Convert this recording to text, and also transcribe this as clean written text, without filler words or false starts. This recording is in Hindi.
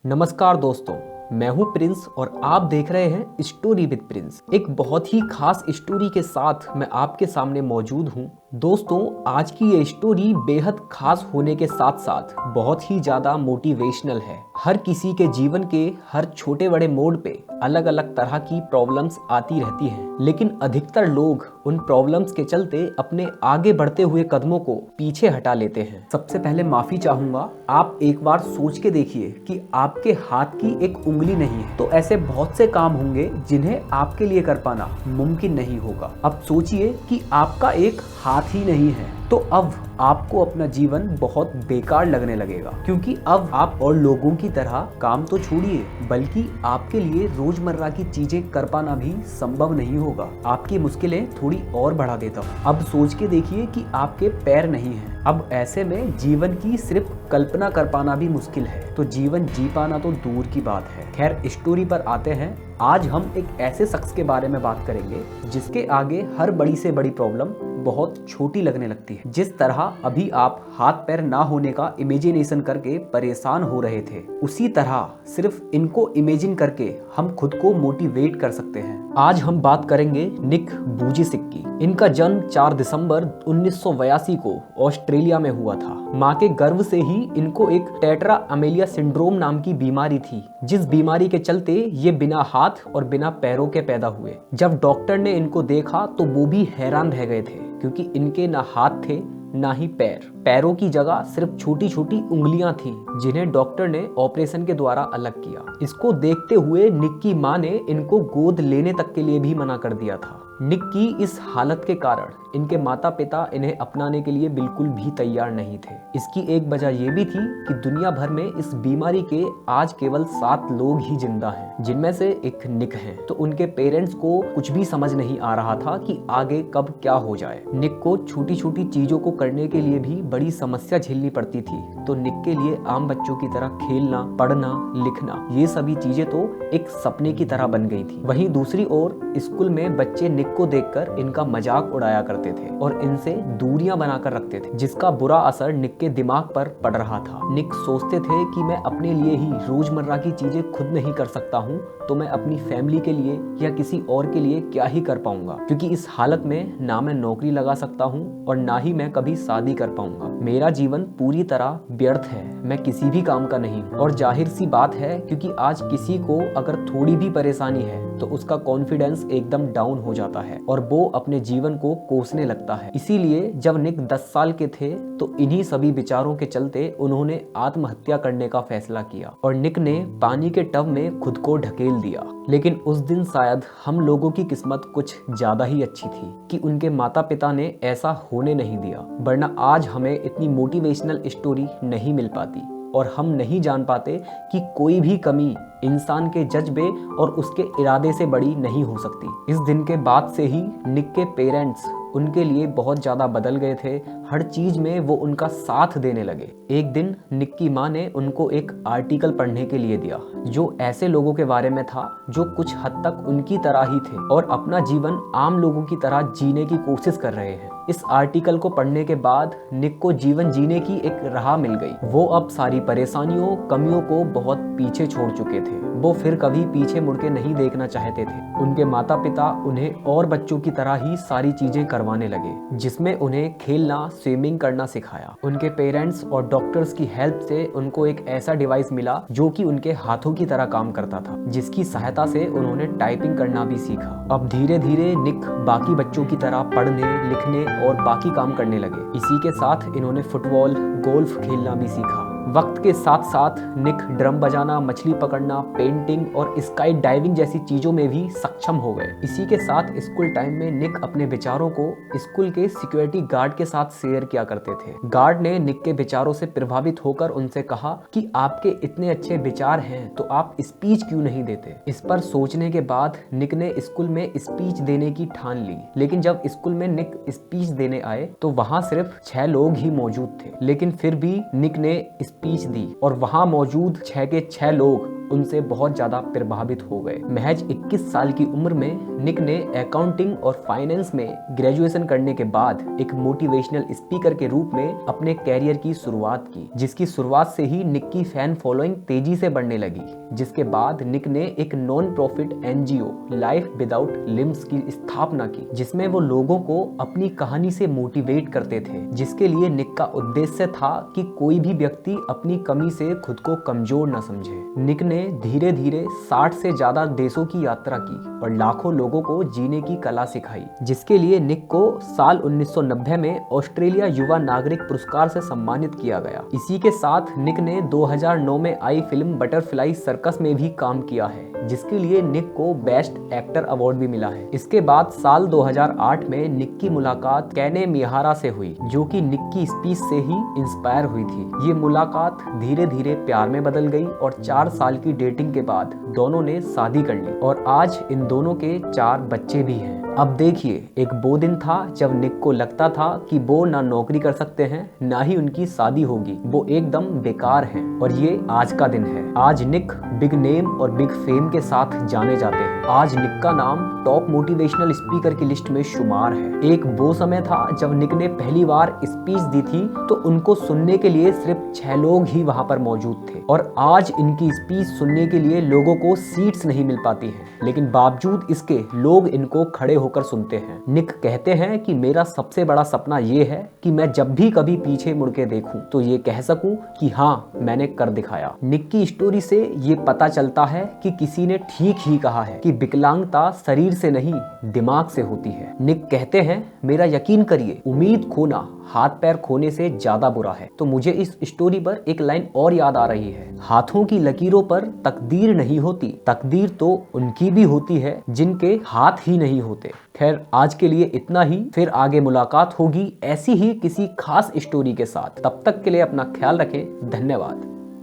नमस्कार दोस्तों, मैं हूं प्रिंस और आप देख रहे हैं स्टोरी विद प्रिंस। एक बहुत ही खास स्टोरी के साथ मैं आपके सामने मौजूद हूं। दोस्तों, आज की ये स्टोरी बेहद खास होने के साथ साथ बहुत ही ज्यादा मोटिवेशनल है। हर किसी के जीवन के हर छोटे बड़े मोड़ पे अलग अलग तरह की प्रॉब्लम्स आती रहती हैं, लेकिन अधिकतर लोग उन प्रॉब्लम्स के चलते अपने आगे बढ़ते हुए कदमों को पीछे हटा लेते हैं। सबसे पहले माफी चाहूंगा, आप एक बार सोच के देखिए कि आपके हाथ की एक उंगली नहीं है तो ऐसे बहुत से काम होंगे जिन्हें आपके लिए कर पाना मुमकिन नहीं होगा। अब सोचिए कि आपका एक हाथ ही नहीं है तो अब आपको अपना जीवन बहुत बेकार लगने लगेगा, क्योंकि अब आप और लोगों की तरह काम तो छोड़िए बल्कि आपके लिए रोजमर्रा की चीजें कर पाना भी संभव नहीं होगा। आपकी मुश्किलें थोड़ी और बढ़ा देता हूँ। अब सोच के देखिए कि आपके पैर नहीं हैं। अब ऐसे में जीवन की सिर्फ कल्पना कर पाना भी मुश्किल है तो जीवन जी पाना तो दूर की बात है। खैर, स्टोरी पर आते हैं। आज हम एक ऐसे शख्स के बारे में बात करेंगे जिसके आगे हर बड़ी से बड़ी प्रॉब्लम बहुत छोटी लगने लगती है। जिस तरह अभी आप हाथ पैर ना होने का इमेजिनेशन करके परेशान हो रहे थे, उसी तरह सिर्फ इनको इमेजिन करके हम खुद को मोटिवेट कर सकते हैं। आज हम बात करेंगे निक वुजिसिक की। इनका जन्म 4 दिसंबर 1982 को ऑस्ट्रेलिया में हुआ था। माँ के गर्भ से ही इनको एक टेट्रा अमेलिया सिंड्रोम नाम की बीमारी थी, जिस बीमारी के चलते ये बिना हाथ और बिना पैरों के पैदा हुए। जब डॉक्टर ने इनको देखा तो वो भी हैरान रह गए थे, क्योंकि इनके ना हाथ थे ना ही पैरों की जगह सिर्फ छोटी छोटी उंगलियां थी, जिन्हें डॉक्टर ने ऑपरेशन के द्वारा अलग किया। इसको देखते हुए निक की मां ने इनको गोद लेने तक के लिए भी मना कर दिया था। निक की इस हालत के कारण इनके माता पिता इन्हें अपनाने के लिए बिल्कुल भी तैयार नहीं थे। इसकी एक वजह यह भी थी कि दुनिया भर में इस बीमारी के आज केवल 7 लोग ही जिंदा हैं, जिनमें से एक निक है। तो उनके पेरेंट्स को कुछ भी समझ नहीं आ रहा था कि आगे कब क्या हो जाए। निक को छोटी छोटी चीजों को करने के लिए भी बड़ी समस्या झेलनी पड़ती थी। तो निक के लिए आम बच्चों की तरह खेलना, पढ़ना, लिखना, ये सभी चीजें तो एक सपने की तरह बन गई थी। वहीं दूसरी ओर स्कूल में बच्चे निक को देखकर इनका मजाक उड़ाया करते थे और इनसे दूरियां बनाकर रखते थे, जिसका बुरा असर निक के दिमाग पर पड़ रहा था। निक सोचते थे कि मैं अपने लिए ही रोजमर्रा की चीजें खुद नहीं कर सकता हूँ तो मैं अपनी फैमिली के लिए या किसी और के लिए क्या ही कर पाऊंगा, क्योंकि इस हालत में ना मैं नौकरी लगा सकता हूँ और ना ही मैं कभी शादी कर पाऊंगा। मेरा जीवन पूरी तरह व्यर्थ है, मैं किसी भी काम का नहीं हूँ। और जाहिर सी बात है, क्योंकि आज किसी को अगर थोड़ी भी परेशानी है तो उसका कॉन्फिडेंस एकदम डाउन हो जाता है और वो अपने जीवन को कोसने लगता है। इसीलिए जब निक 10 साल के थे तो इन्हीं सभी विचारों के चलते उन्होंने आत्महत्या करने का फैसला किया और निक ने पानी के टब में खुद को ढकेल दिया। लेकिन उस दिन शायद हम लोगों की किस्मत कुछ ज्यादा ही अच्छी थी कि उनके माता पिता ने ऐसा होने नहीं दिया, वरना आज हमें इतनी मोटिवेशनल स्टोरी नहीं मिल पाती और हम नहीं जान पाते कि कोई भी कमी इंसान के जज्बे और उसके इरादे से बड़ी नहीं हो सकती। इस दिन के बाद से ही निक के पेरेंट्स उनके लिए बहुत ज्यादा बदल गए थे। हर चीज में वो उनका साथ देने लगे। एक दिन निक की माँ ने उनको एक आर्टिकल पढ़ने के लिए दिया जो ऐसे लोगों के बारे में था जो कुछ हद तक उनकी तरह ही थे और अपना जीवन आम लोगों की तरह जीने की कोशिश कर रहे हैं। इस आर्टिकल को पढ़ने के बाद निक को जीवन जीने की एक राह मिल गई। वो अब सारी परेशानियों, कमियों को बहुत पीछे छोड़ चुके थे। वो फिर कभी पीछे मुड़ के नहीं देखना चाहते थे। उनके माता पिता उन्हें और बच्चों की तरह ही सारी चीजें करवाने लगे, जिसमें उन्हें खेलना, स्विमिंग करना सिखाया। उनके पेरेंट्स और डॉक्टर्स की हेल्प से उनको एक ऐसा डिवाइस मिला जो कि उनके हाथों की तरह काम करता था, जिसकी सहायता से उन्होंने टाइपिंग करना भी सीखा। अब धीरे धीरे निक बाकी बच्चों की तरह पढ़ने, लिखने और बाकी काम करने लगे। इसी के साथ इन्होंने फुटबॉल, गोल्फ खेलना भी सीखा। वक्त के साथ साथ निक ड्रम बजाना, मछली पकड़ना, पेंटिंग और स्काई डाइविंग जैसी चीजों में भी सक्षम हो गए। इसी के साथ स्कूल टाइम में निक अपने विचारों को स्कूल के सिक्योरिटी गार्ड के साथ शेयर किया करते थे। गार्ड ने निक के विचारों से प्रभावित होकर उनसे कहा कि आपके इतने अच्छे विचार हैं तो आप स्पीच क्यों नहीं देते। इस पर सोचने के बाद निक ने स्कूल में स्पीच देने की ठान ली। लेकिन जब स्कूल में निक स्पीच देने आए तो वहाँ सिर्फ 6 लोग ही मौजूद थे, लेकिन फिर भी निक ने स्पीच दी और वहां मौजूद 6 के 6 लोग उनसे बहुत ज्यादा प्रभावित हो गए। महज 21 साल की उम्र में निक ने अकाउंटिंग और फाइनेंस में ग्रेजुएशन करने के बाद एक मोटिवेशनल स्पीकर के रूप में अपने कैरियर की शुरुआत की, जिसकी शुरुआत से ही निक की फैन फॉलोइंग तेजी से बढ़ने लगी। जिसके बाद निक ने एक non profit NGO life without limbs की स्थापना की, जिसमें वो लोगों को अपनी कहानी से मोटिवेट करते थे, जिसके लिए निक का उद्देश्य था कि कोई भी व्यक्ति अपनी कमी से खुद को कमजोर न समझे। निक ने धीरे धीरे 60 से ज्यादा देशों की यात्रा की और लाखों लोगों को जीने की कला सिखाई, जिसके लिए निक को साल 1990 में ऑस्ट्रेलिया युवा नागरिक पुरस्कार से सम्मानित किया गया। इसी के साथ निक ने 2009 में आई फिल्म बटरफ्लाई सर्कस में भी काम किया है, जिसके लिए निक को बेस्ट एक्टर अवार्ड भी मिला है। इसके बाद साल 2008 में निक की मुलाकात कैने मिहारा से हुई, जो कि निक की स्पीच से ही इंस्पायर हुई थी। ये मुलाकात धीरे धीरे प्यार में बदल गई और 4 साल की डेटिंग के बाद दोनों ने शादी कर ली और आज इन दोनों के 4 बच्चे भी हैं। अब देखिए, एक वो दिन था जब निक को लगता था कि वो ना नौकरी कर सकते हैं, ना ही उनकी शादी होगी, वो एकदम बेकार हैं, और ये आज का दिन है। आज निक बिग नेम और बिग फेम के साथ जाने जाते हैं। आज निक का नाम टॉप मोटिवेशनल स्पीकर की लिस्ट में शुमार है। एक वो समय था जब निक ने पहली बार स्पीच दी थी तो उनको सुनने के लिए सिर्फ 6 लोग ही वहां पर मौजूद थे, और आज इनकी स्पीच सुनने के लिए लोगों को सीट्स नहीं मिल पाती हैं, लेकिन बावजूद इसके लोग इनको खड़े होकर सुनते हैं। निक कहते हैं कि मेरा सबसे बड़ा सपना ये है कि मैं जब भी कभी पीछे मुड़ के देखूं तो ये कह सकूं कि हाँ, मैंने कर दिखाया। निक की स्टोरी से ये पता चलता है कि किसी ने ठीक ही कहा है कि विकलांगता शरीर से नहीं दिमाग से होती है। निक कहते हैं, मेरा यकीन करिए, उम्मीद खोना हाथ पैर खोने से ज्यादा बुरा है। तो मुझे इस स्टोरी पर एक लाइन और याद आ रही है, हाथों की लकीरों पर तकदीर नहीं होती, तकदीर तो उनकी भी होती है जिनके हाथ ही नहीं होते। खैर, आज के लिए इतना ही, फिर आगे मुलाकात होगी ऐसी ही किसी खास स्टोरी के साथ। तब तक के लिए अपना ख्याल रखें। धन्यवाद।